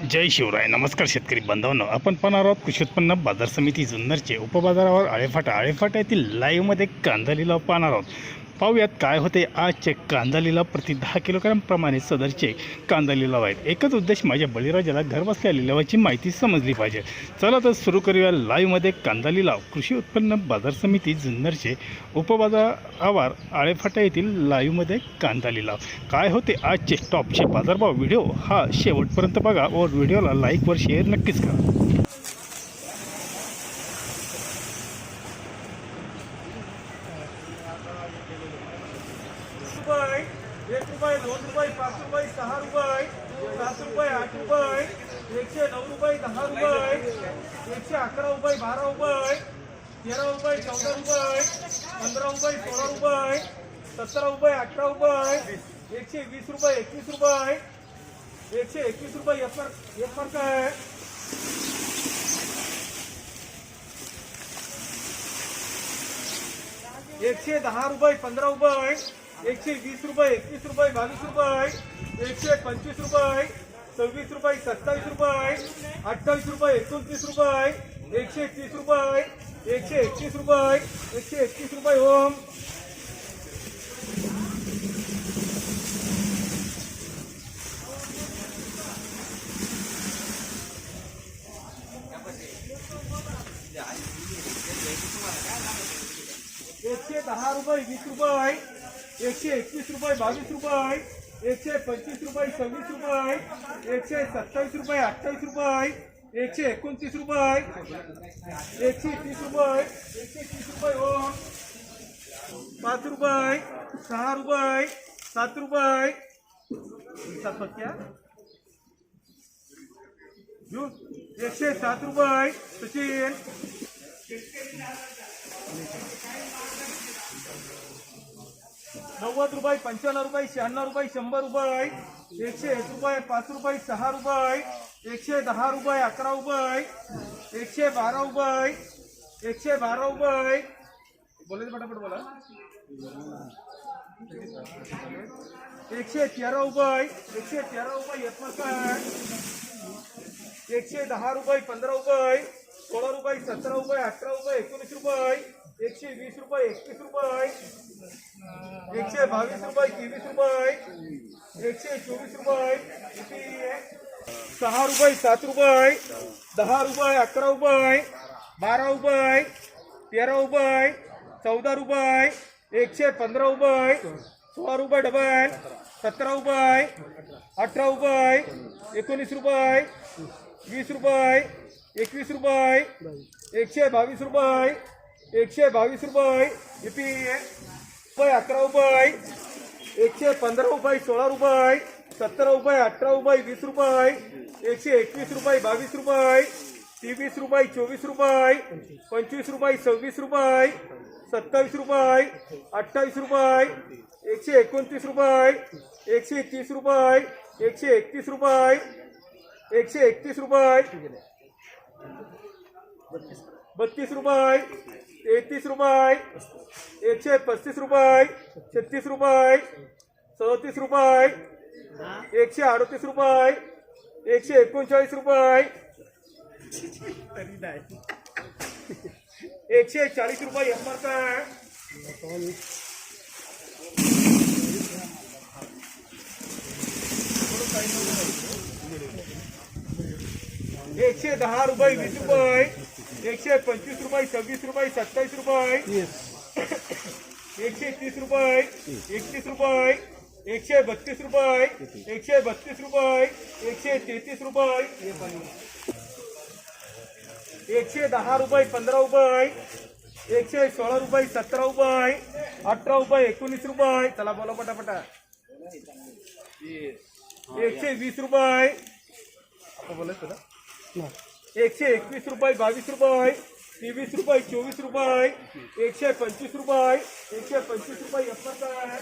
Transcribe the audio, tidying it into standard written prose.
जय शिवराय. नमस्कार शेतकरी बांधवांनो, आपण पाहणार आहोत कृषी उत्पन्न बाजार समिती जुन्नरचे उपबाजारावर आळेफाटा येथील लाईव्हमध्ये कांदा लिलाव पाहणार आहोत. पाहूयात काय होते आजचे कांदा लिलाव. प्रति 10 किलोग्राम प्रमाणे सदरचे कांदा लिलाव आहेत. एकच उद्देश, माझ्या बळीराजाला घरबसल्या लिलावाची माहिती समजली पाहिजे. चला तर सुरू करूया लाईव्हमध्ये कांदा लिलाव. कृषी उत्पन्न बाजार समिती जुन्नरचे उपबाजारावर आळेफाटा येथील लाईव्हमध्ये कांदा लिलाव. काय होते आजचे टॉपचे बाजारभाव. व्हिडिओ हा शेवटपर्यंत बघा व व्हिडिओला लाईक व शेअर नक्कीच करा. रुपये, 1 रुपये, 2 रुपये, 5 रुपये, 6 रुपये, 7 रुपये, 8 रुपये, 109 रुपये, 10 रुपये, 111 रुपये, 12 रुपये, 13 रुपये, 14 रुपये, 15 रुपये, 16 रुपये, 17 रुपये, 18 रुपये, 120 रुपये, 21 रुपये, 121 रुपये एक फरक आहे. 110 रुपये, 15 रुपये, 120 रुपये, 21 रुपये, 22 रुपये, 125 रुपये, 26 रुपये, 27 रुपये, 28 रुपये, 29 रुपये, 130 रुपये, 131 रुपये, 131 रुपये ओम. एकशे 10 रुपये, 20 रुपये, 121 रुपये, 22 रुपये, 125 रुपये, 26 रुपये, 127 रुपये, 28 रुपये, 129 रुपये, 130 रुपये, 130 रुपये ओम. 5 रुपये, 6 रुपये, 7 रुपये, 7 क्या 107 रुपये सचिन. 90 रुपये, 95 रुपये, 96 रुपये, 100 रुपये, 101 रुपये, 5 रुपये, 6 रुपये, 110 रुपये, 11 रुपये, 112 रुपये, 112 रुपये. बोले पटापट बोला. 113 रुपये, 113 रुपये यत्नाकार. 110 रुपये, 15 रुपये, 16 रुपये, 17 रुपये, 18 रुपये, 19 रुपये, 120 रुपये, 21 रुपये, 122 रुपये, 23 रुपये, 124 रुपये, 6 रुपये, 7 रुपये, 10 रुपये, 11 रुपये, 12 रुपये, 13 रुपये, 14 रुपये, 115 रुपये, 16 रुपये डबल, 17 रुपये, 18 रुपये, 19 रुपये, 20 रुपये, 21 रुपये, 122 रुपये, 122 रुपये, 11 रुपये, 115 रुपये, 16 रुपये, 17 रुपये, 18 रुपये, 20 रुपये, 121 रुपये, 22 रुपये, 23 रुपये, 24 रुपये, 25 रुपये, 26 रुपये, 27 रुपये, 28 रुपये, 129 रुपये, 130 रुपये, 131 रुपये, 131 रुपये, 32 रुपये, 33 रुपये, 135 रुपये, 36 रुपये, 37 रुपये, 138 रुपये, 139 रुपये, 140 रुपये एमआर. 110 रुपये, 20 रुपये, 125 रुपये, 26 रुपये, 27 रुपये, 130 रुपये, 31 रुपये, 132 रुपये, 132 रुपये, 133 रुपये, 110 रुपये, 15 रुपये, 116 रुपये, 17 रुपये, 18 रुपये, 19 रुपये. चला बोला पटापटा. 120 रुपये, बोलायचं ना. 121 रुपये, 22 रुपये, 23 रुपये, 24 रुपये, 125 रुपये, 125 रुपये 70,